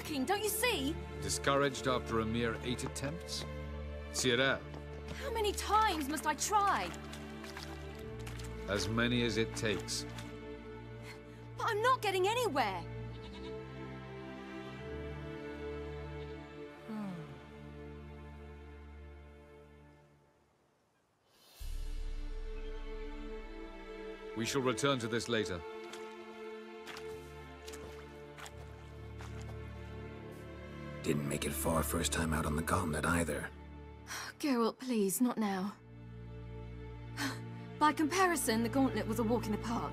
working, don't you see? Discouraged after a mere 8 attempts? Ciri, How many times must I try? as many as it takes. But I'm not getting anywhere. We shall return to this later. Didn't make it far first time out on the gauntlet either. Geralt, please, not now. By comparison, the gauntlet was a walk in the park.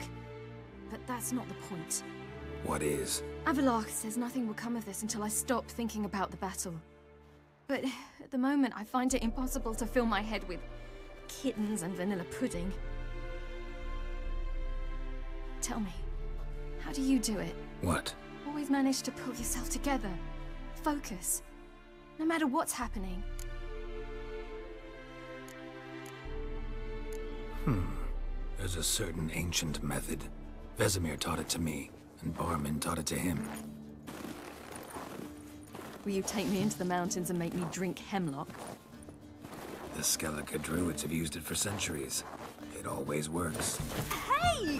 But that's not the point. What is? Avallac'h says nothing will come of this until I stop thinking about the battle. But at the moment, I find it impossible to fill my head with kittens and vanilla pudding. Tell me, how do you do it? What? Always manage to pull yourself together. Focus. No matter what's happening. There's a certain ancient method. Vesemir taught it to me, and Barman taught it to him. Will you take me into the mountains and make me drink hemlock? The Skellige druids have used it for centuries. It always works. Hey!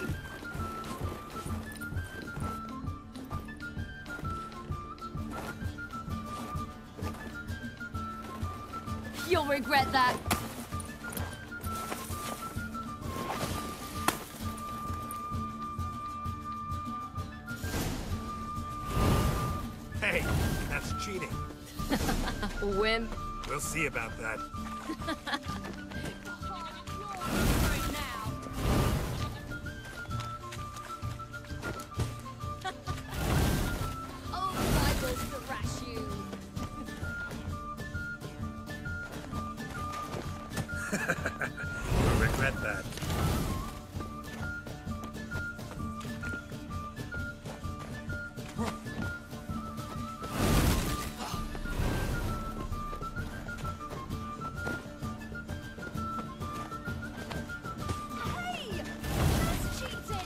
You'll regret that. Hey, that's cheating. Wimp. We'll see about that. Oh, rivals thrash you. You'll regret that. Hey! That's cheating!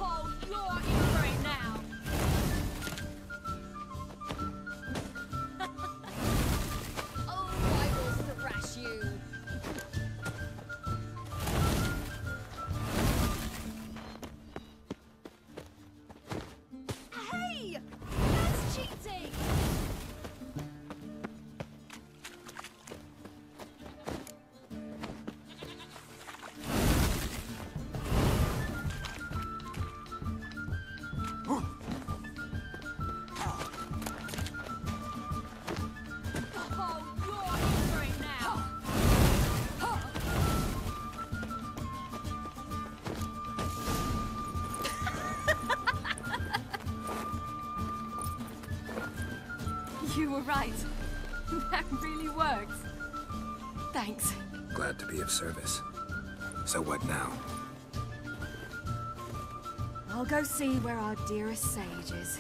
Oh, you're in for it now. Oh, rivals thrash you. Hey! That's cheating! Oh, you're in for it now. You were right. That really works. Thanks. Glad to be of service. So what now? I'll go see where our dearest sage is.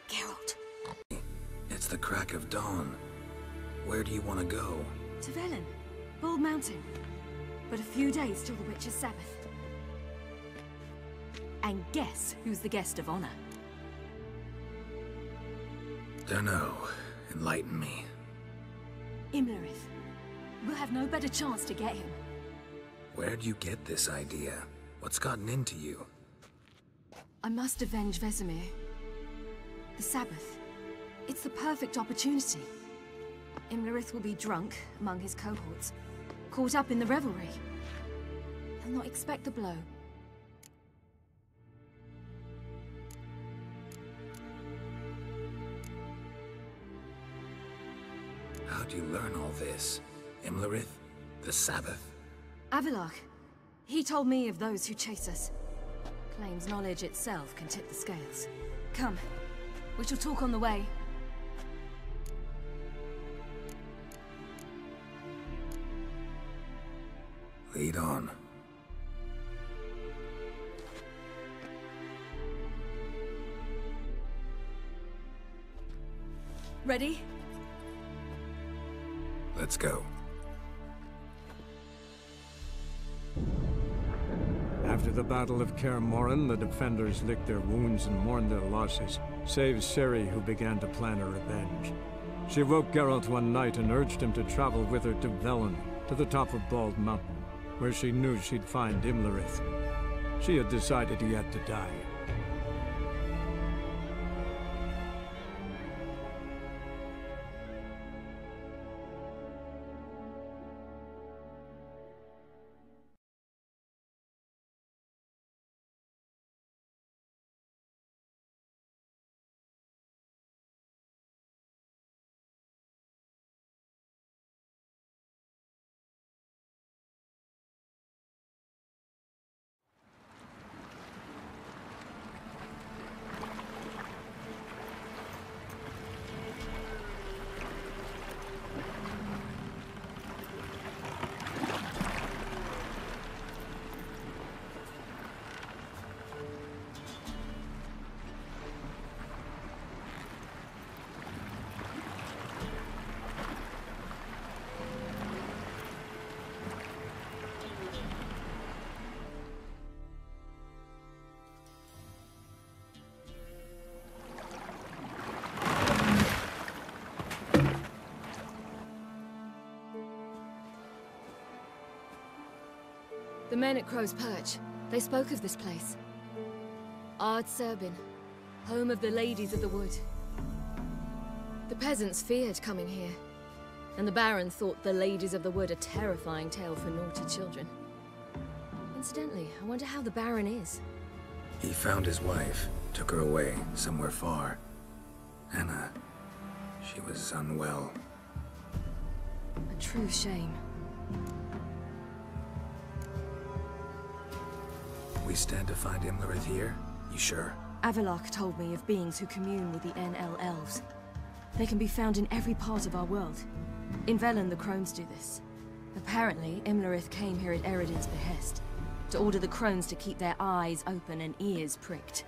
Geralt. It's the crack of dawn. Where do you want to go? To Velen. Bald Mountain. But a few days till the Witch's Sabbath. And guess who's the guest of honor? Dunno. Enlighten me. Imlerith. We'll have no better chance to get him. Where'd you get this idea? What's gotten into you? I must avenge Vesemir. The Sabbath. It's the perfect opportunity. Imlerith will be drunk among his cohorts, caught up in the revelry. He'll not expect the blow. How'd you learn all this? Imlerith? The Sabbath? Avallac'h. He told me of those who chase us. Claims knowledge itself can tip the scales. Come, we shall talk on the way. Lead on. Ready? Let's go. After the Battle of Kaer Morhen, the defenders licked their wounds and mourned their losses, save Ciri, who began to plan her revenge. She woke Geralt one night and urged him to travel with her to Velen, to the top of Bald Mountain, where she knew she'd find Imlerith. She had decided he had to die. The men at Crow's Perch, they spoke of this place. Ard Serbin, home of the Ladies of the Wood. The peasants feared coming here, and the Baron thought the Ladies of the Wood a terrifying tale for naughty children. Incidentally, I wonder how the Baron is. He found his wife, took her away, somewhere far. Anna, she was unwell. A true shame. We stand to find Imlerith here? You sure? Avallac'h told me of beings who commune with the NL elves. They can be found in every part of our world. In Velen, the Crones do this. Apparently, Imlerith came here at Eredin's behest, to order the Crones to keep their eyes open and ears pricked,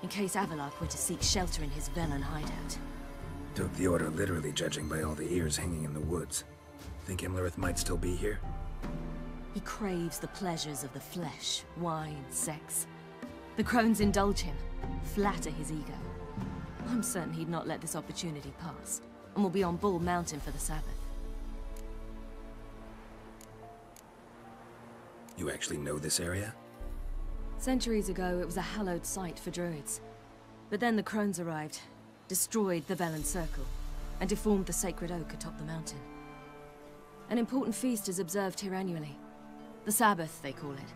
in case Avallac'h were to seek shelter in his Velen hideout. Took the order literally, judging by all the ears hanging in the woods. Think Imlerith might still be here? He craves the pleasures of the flesh, wine, sex. The Crones indulge him, flatter his ego. I'm certain he'd not let this opportunity pass, and will be on Bull Mountain for the Sabbath. You actually know this area? Centuries ago, it was a hallowed site for druids. But then the Crones arrived, destroyed the Velen Circle, and deformed the sacred oak atop the mountain. An important feast is observed here annually. The Sabbath, they call it.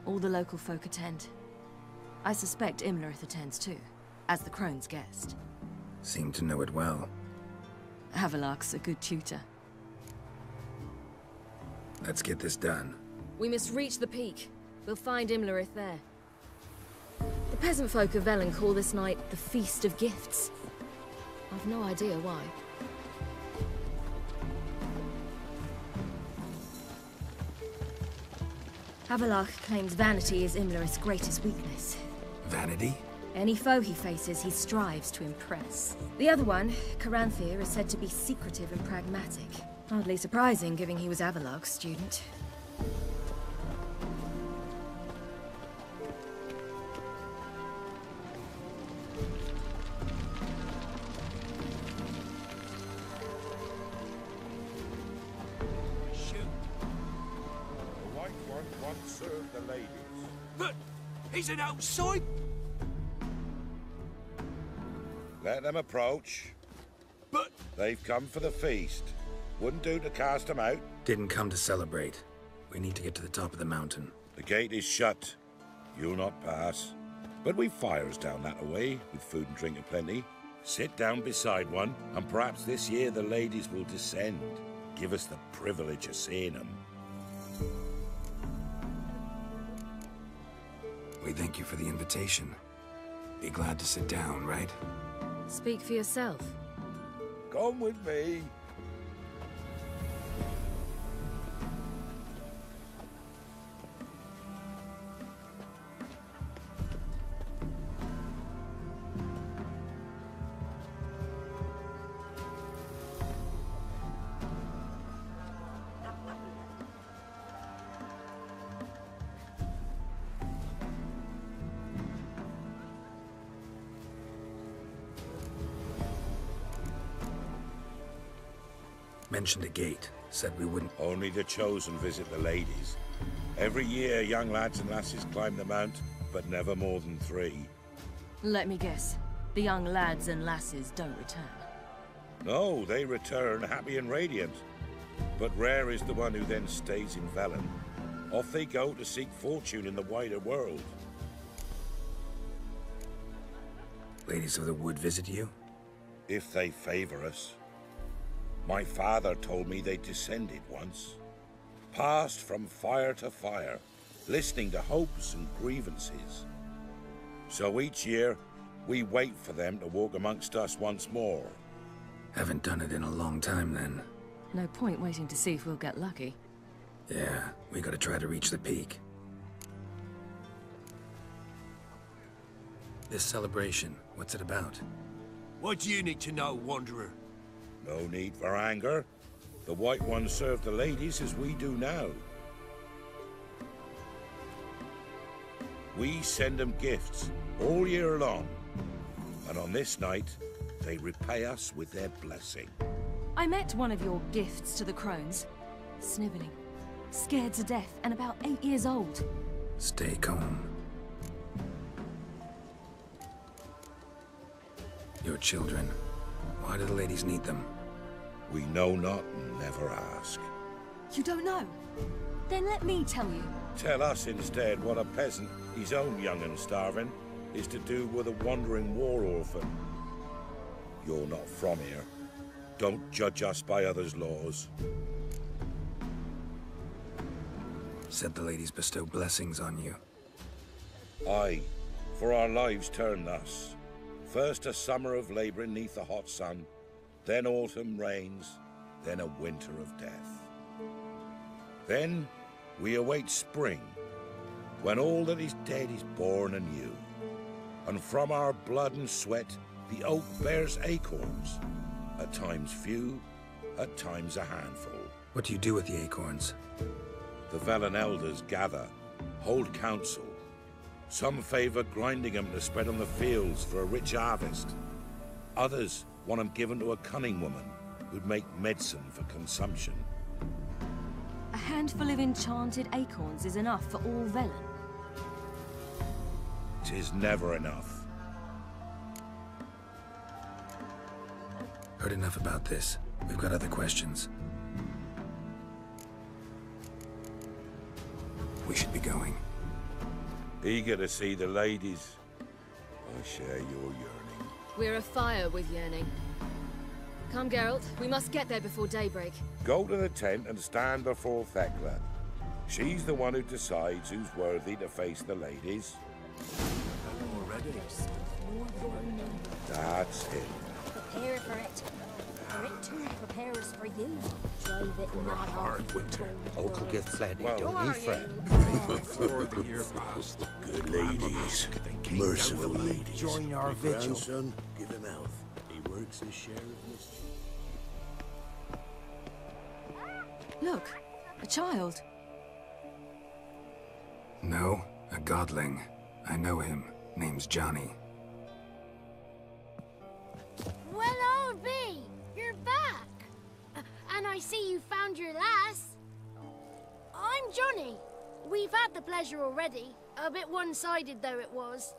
All the local folk attend. I suspect Imlerith attends too, as the Crone's guest. Seem to know it well. Avallac'h's a good tutor. Let's get this done. We must reach the peak. We'll find Imlerith there. The peasant folk of Velen call this night the Feast of Gifts. I've no idea why. Avallac'h claims vanity is Imlerith's greatest weakness. Vanity? Any foe he faces, he strives to impress. The other one, Caranthir, is said to be secretive and pragmatic. Hardly surprising, given he was Avallac'h's student. Serve the ladies. But he's an outside. Let them approach. But They've come for the feast. Wouldn't do to cast them out. Didn't come to celebrate. We need to get to the top of the mountain. The gate is shut. You'll not pass. But we've fires down that away, with food and drink aplenty. Sit down beside one, and perhaps this year the ladies will descend. Give us the privilege of seeing them. We thank you for the invitation. Be glad to sit down, right? Speak for yourself. Come with me. Mentioned a gate. Said we wouldn't. Only the chosen visit the ladies. Every year, young lads and lasses climb the mount, but never more than 3. Let me guess. The young lads and lasses don't return. No, they return happy and radiant. But rare is the one who then stays in Velen. Off they go to seek fortune in the wider world. Ladies of the Wood visit you? If they favor us. My father told me they descended once. Passed from fire to fire, listening to hopes and grievances. So each year, we wait for them to walk amongst us once more. Haven't done it in a long time, then. No point waiting to see if we'll get lucky. Yeah, we gotta try to reach the peak. This celebration, what's it about? What do you need to know, Wanderer? No need for anger. The White Ones serve the ladies as we do now. We send them gifts all year long. And on this night, they repay us with their blessing. I met one of your gifts to the Crones. Sniveling. Scared to death and about 8 years old. Stay calm. Your children. Why do the ladies need them? We know not and never ask. You don't know? Then let me tell you. Tell us instead what a peasant, his own young and starving, is to do with a wandering war orphan. You're not from here. Don't judge us by others' laws. Said the ladies bestow blessings on you. Aye, for our lives turn thus. First a summer of labouring neath the hot sun, then autumn rains, then a winter of death. Then we await spring, when all that is dead is born anew. And from our blood and sweat the oak bears acorns, at times few, at times a handful. What do you do with the acorns? The Velen elders gather, hold council. Some favour grinding them to spread on the fields for a rich harvest. Others want them given to a cunning woman who'd make medicine for consumption. A handful of enchanted acorns is enough for all Velen. 'Tis never enough. Heard enough about this. We've got other questions. We should be going. Eager to see the ladies. I share your yearning. We're afire with yearning. Come, Geralt. We must get there before daybreak. Go to the tent and stand before Thekla. She's the one who decides who's worthy to face the ladies. Already? That's it. Prepare for it. For it too prepares for you. Drive it not hard winter. Uncle get fled Well, into me, friend. Before the year passed. Good ladies. Merciful ladies. Join our vigil. Grandson, give him health. He works his share of mischief. Look, a child. No, a godling. I know him. Name's Johnny. Well, old B, you're back. And I see you found your lass. I'm Johnny. We've had the pleasure already. A bit one-sided though it was.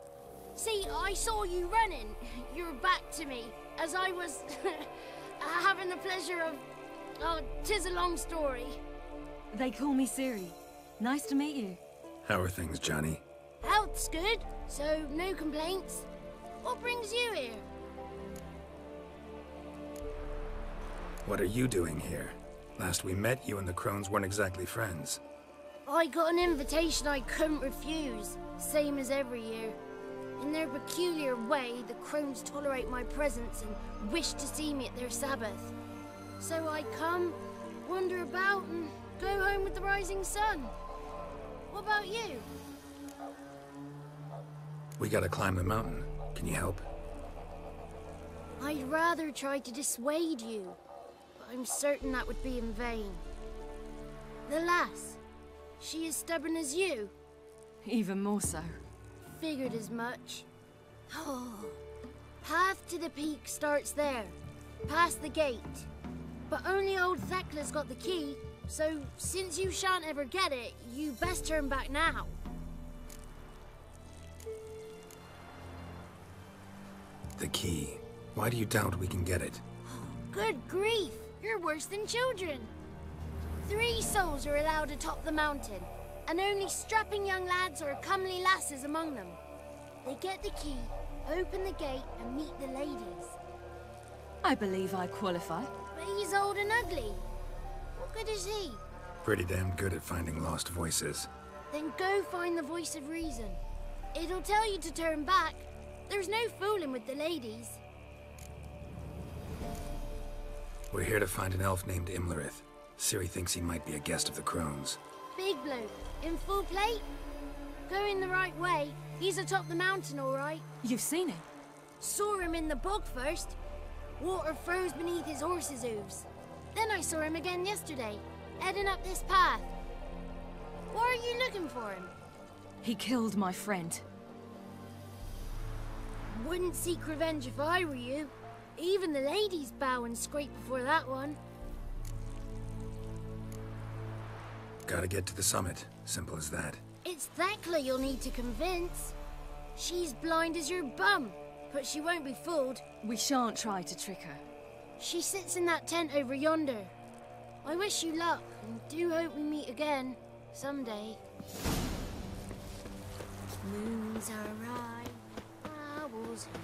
See, I saw you running. Your back to me, as I was having the pleasure of... Oh, 'tis a long story. They call me Ciri. Nice to meet you. How are things, Johnny? Health's good, so no complaints. What brings you here? What are you doing here? Last we met, you and the Crones weren't exactly friends. I got an invitation I couldn't refuse, same as every year. In their peculiar way, the Crones tolerate my presence and wish to see me at their Sabbath. So I come, wander about, and go home with the rising sun. What about you? We gotta climb the mountain. Can you help? I'd rather try to dissuade you, but I'm certain that would be in vain. The lass, she as stubborn as you? Even more so. Figured as much. Oh, path to the peak starts there, past the gate. but only old Thekla's got the key. So, since you shan't ever get it, you best turn back now. The key. Why do you doubt we can get it? Good grief! You're worse than children. 3 souls are allowed atop the mountain, and only strapping young lads or comely lasses among them. They get the key, open the gate, and meet the ladies. I believe I qualify. But he's old and ugly. What good is he? Pretty damn good at finding lost voices. Then go find the voice of reason. It'll tell you to turn back. There's no fooling with the ladies. We're here to find an elf named Imlerith. Ciri thinks he might be a guest of the Crones. Big bloke, in full plate? Going the right way. He's atop the mountain, all right. You've seen him? Saw him in the bog first. Water froze beneath his horse's hooves. Then I saw him again yesterday, heading up this path. Why are you looking for him? He killed my friend. Wouldn't seek revenge if I were you. Even the ladies bow and scrape before that one. Gotta get to the summit. Simple as that. It's Thekla you'll need to convince. She's blind as your bum, but she won't be fooled. We shan't try to trick her. She sits in that tent over yonder. I wish you luck, and do hope we meet again, someday. Moons are high, owls hoot.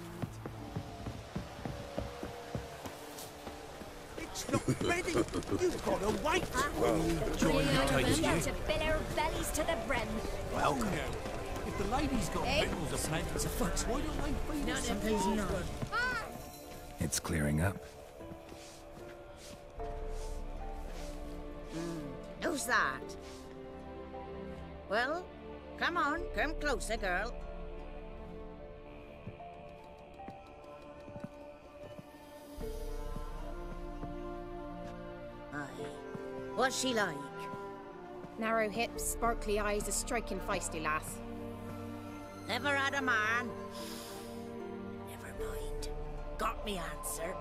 It's not ready. You've got to wait. We are here to fill our bellies to the brim. Welcome. If the lady's got victuals of plenty afoot, why don't they feed us some more? It's clearing up. Who's that? Well, come on, come closer, girl. Aye. What's she like? Narrow hips, sparkly eyes, a striking feisty lass. Never had a man. Never mind. Got me answer.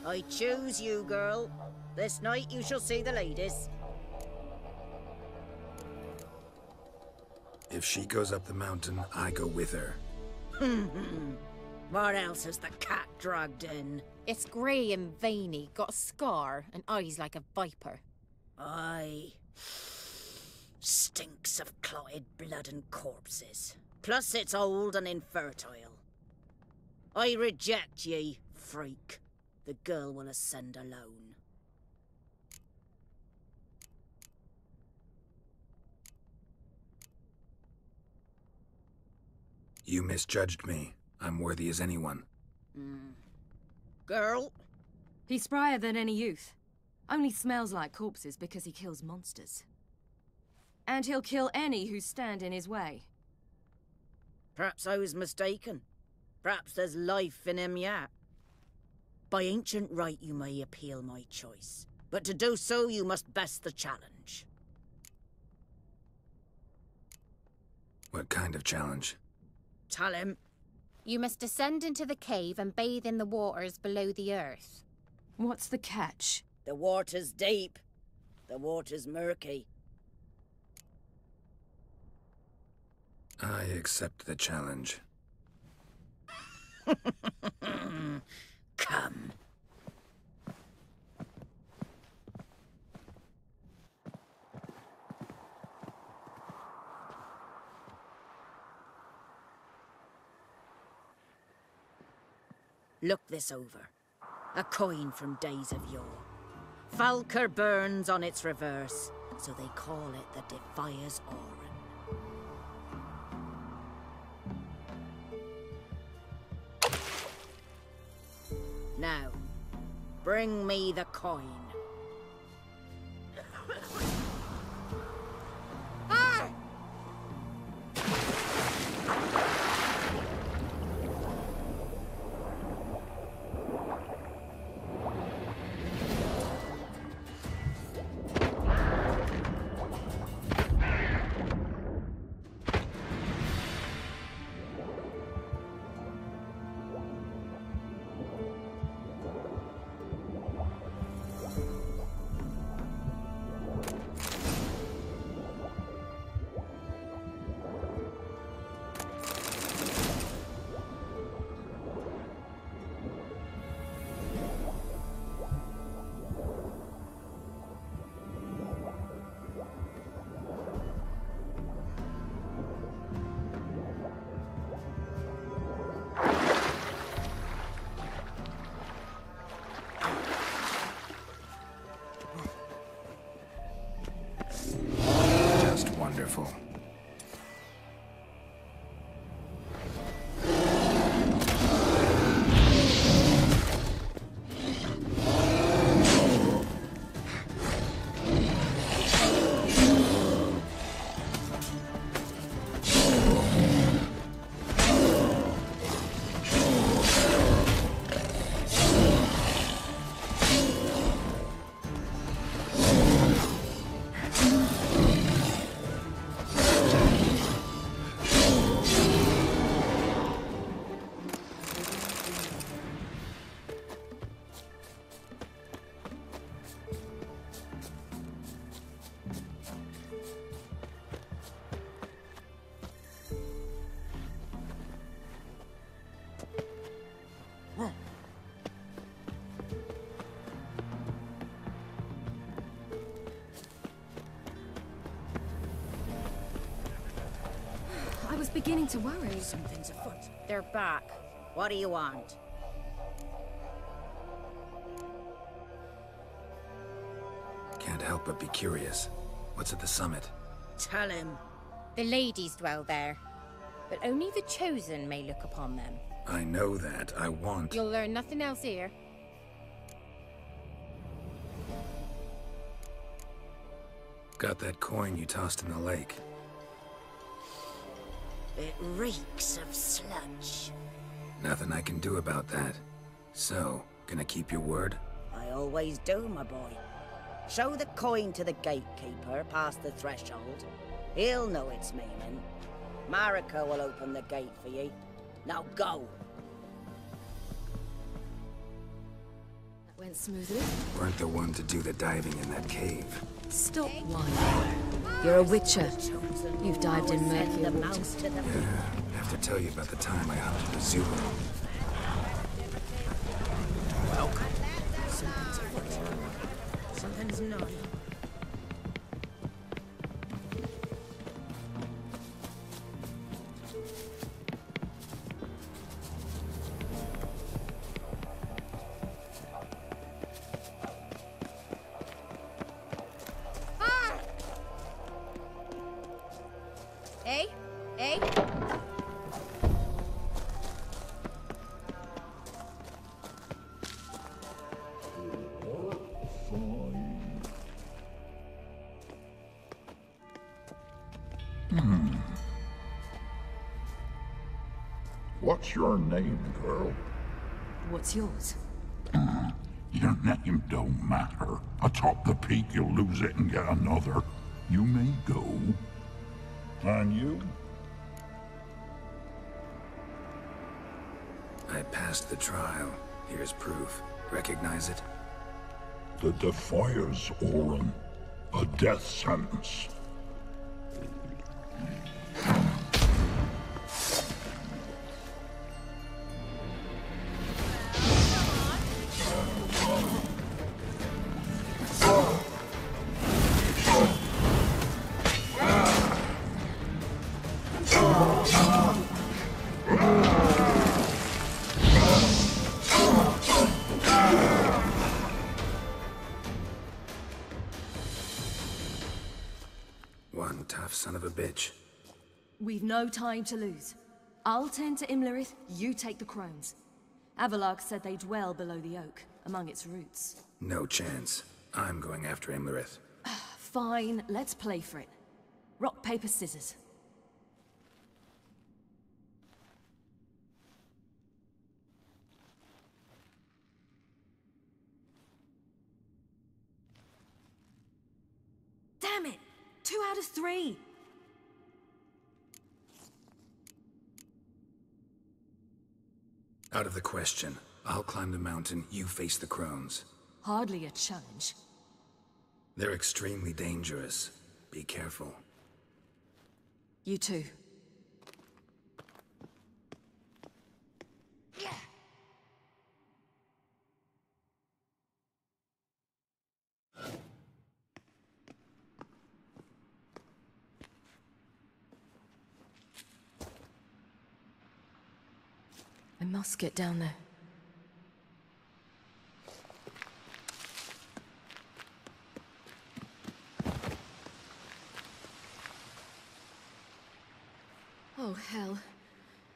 I choose you, girl. This night you shall see the ladies. If she goes up the mountain, I go with her. What else has the cat dragged in? It's grey and veiny, got a scar, and eyes like a viper. Aye. Stinks of clotted blood and corpses. Plus it's old and infertile. I reject ye, freak. The girl will ascend alone. You misjudged me. I'm worthy as anyone. Girl? He's sprier than any youth. Only smells like corpses because he kills monsters. And he'll kill any who stand in his way. Perhaps I was mistaken. Perhaps there's life in him yet. By ancient right you may appeal my choice. But to do so you must best the challenge. What kind of challenge? Tell him. You must descend into the cave and bathe in the waters below the earth. What's the catch? The water's deep. The water's murky. I accept the challenge. Come. Look this over. A coin from days of yore. Falker burns on its reverse, so they call it the Defier's Oran. Now, bring me the coin. beginning to worry. Something's afoot. They're back. What do you want? Can't help but be curious. What's at the summit? Tell him. The ladies dwell there, but only the chosen may look upon them. I know that. I want... You'll learn nothing else here. Got that coin you tossed in the lake. It reeks of sludge. Nothing I can do about that. So, gonna keep your word? I always do, my boy. Show the coin to the gatekeeper past the threshold. He'll know its meaning. Marika will open the gate for ye. Now go! That went smoothly. Weren't the one to do the diving in that cave. Stop whining. You're a witcher. You've dived in murky waters. Yeah, I have to tell you about the time I hunted a Zulu. Welcome. Something's afoot. Something's not. What's your name, girl? What's yours? Your name don't matter. Atop the peak, you'll lose it and get another. You may go. And you? I passed the trial. Here's proof. Recognize it? The Defier's Orin. A death sentence. One tough son of a bitch. We've no time to lose. I'll tend to Imlerith, you take the Crones. Avalark said they dwell below the oak, among its roots. No chance. I'm going after Imlerith. Fine, let's play for it. Rock, paper, scissors. Damn it! 2 out of 3! Out of the question. I'll climb the mountain, you face the Crones. Hardly a challenge. They're extremely dangerous. Be careful. You too. I must get down there. Oh, hell.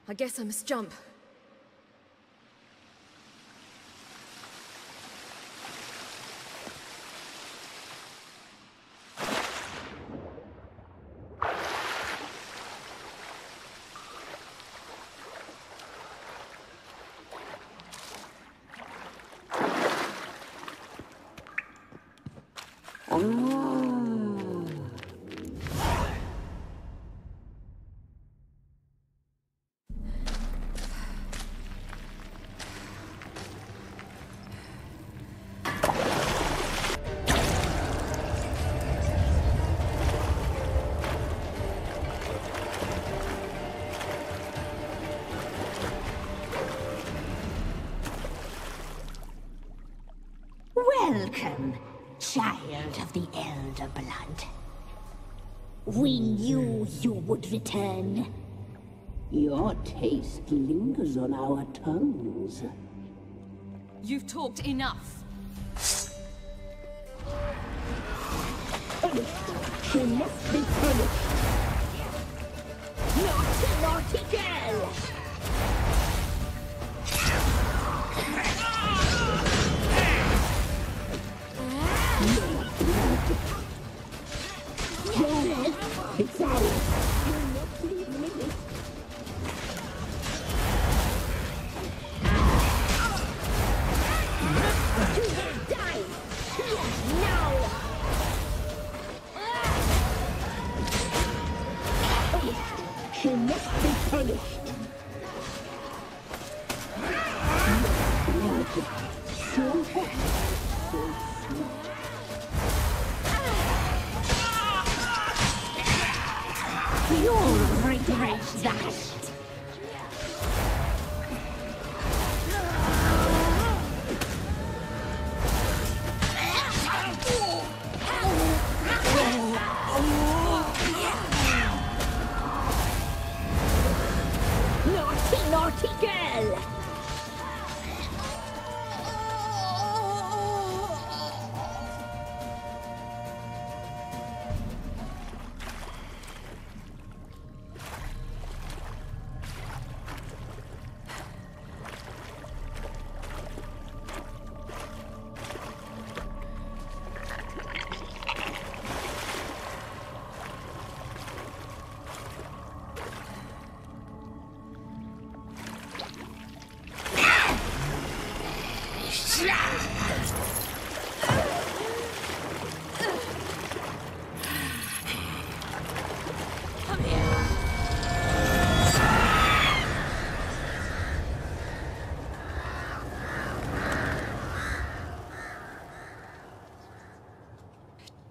I guess I must jump. Welcome, child of the Elder Blood. We knew you would return. Your taste lingers on our tongues. You've talked enough. She must be punished. Naughty, naughty girl! It's ours. You're not leaving it. You will die! Here, now! She must be punished. So hot, so sweet. You'll regret that. Naughty, naughty girl!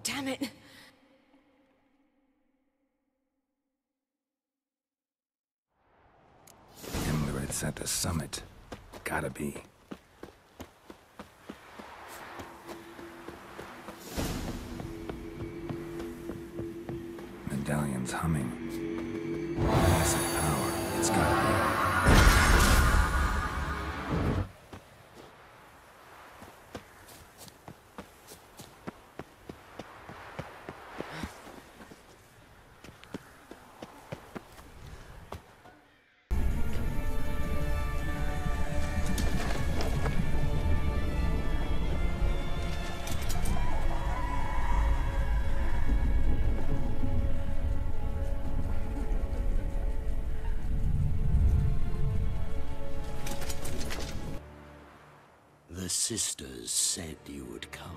Damn it! Imlerith's at the summit. Gotta be. Medallion's humming. Massive power. It's gotta be. The sisters said you would come.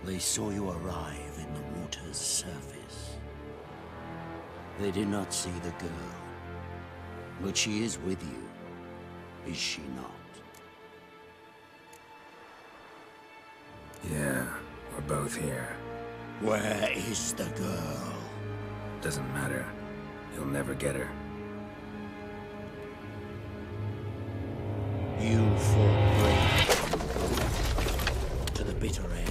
They saw you arrive in the water's surface. They did not see the girl, but she is with you, is she not? Yeah, we're both here. Where is the girl? Doesn't matter. You'll never get her. You fought bravely to the bitter end.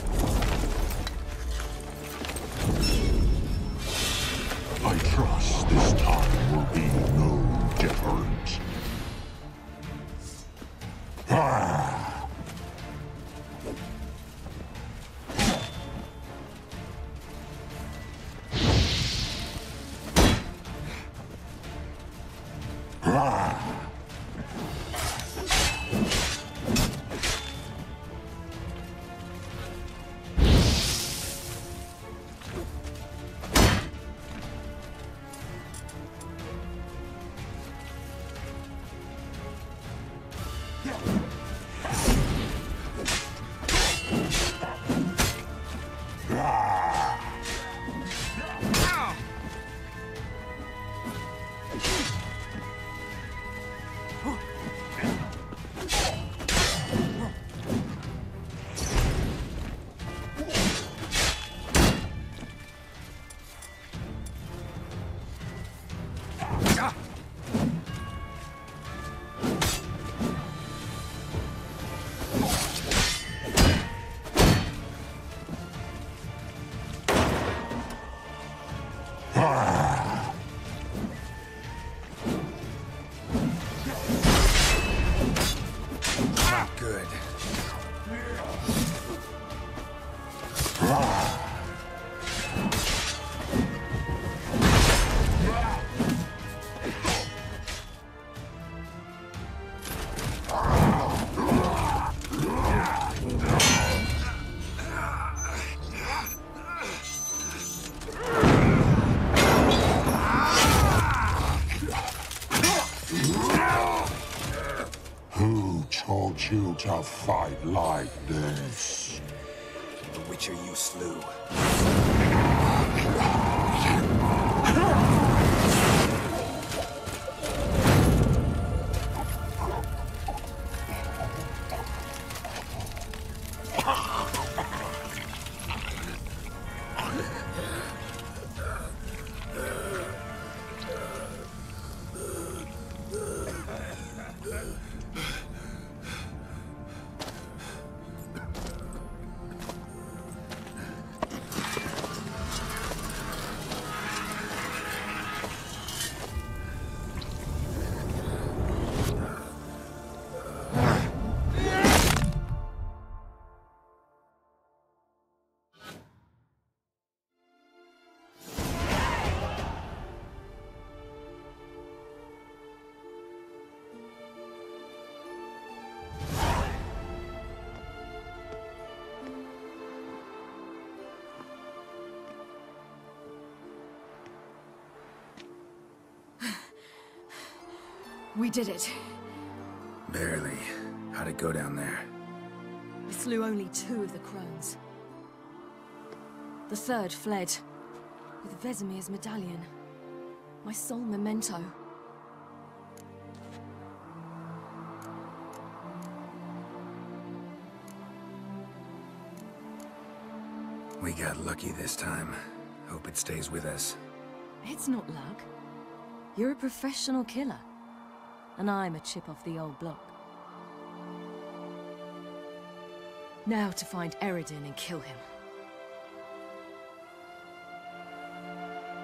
I trust this time will be no different. Ah! Ah! good. Who taught you to fight like this? The Witcher you slew. We did it. Barely. How'd it go down there? We slew only 2 of the Crones. The 3rd fled, with Vesemir's medallion. My sole memento. We got lucky this time. Hope it stays with us. It's not luck. You're a professional killer. And I'm a chip off the old block. Now to find Eredin and kill him.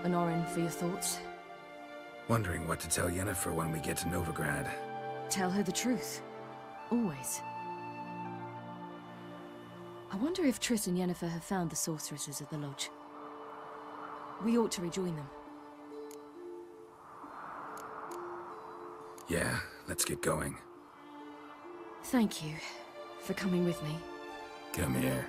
Honorin, for your thoughts? Wondering what to tell Yennefer when we get to Novigrad. Tell her the truth. Always. I wonder if Triss and Yennefer have found the sorceresses at the lodge. We ought to rejoin them. Yeah, let's get going. Thank you for coming with me. Come here.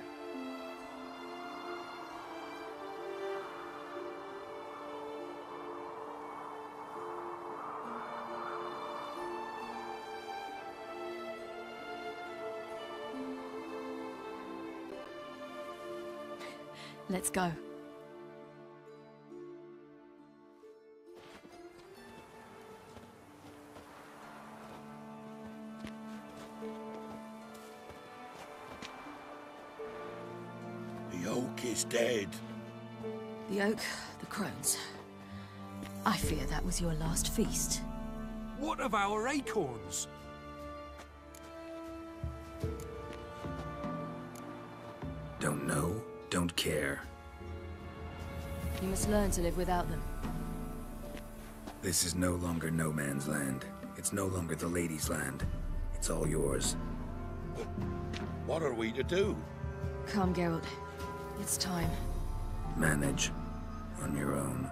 Let's go. The oak is dead. The oak, the Crones. I fear that was your last feast. What of our acorns? Don't know, don't care. You must learn to live without them. This is no longer no man's land. It's no longer the lady's land. It's all yours. What are we to do? Come, Geralt. It's time. Manage on your own.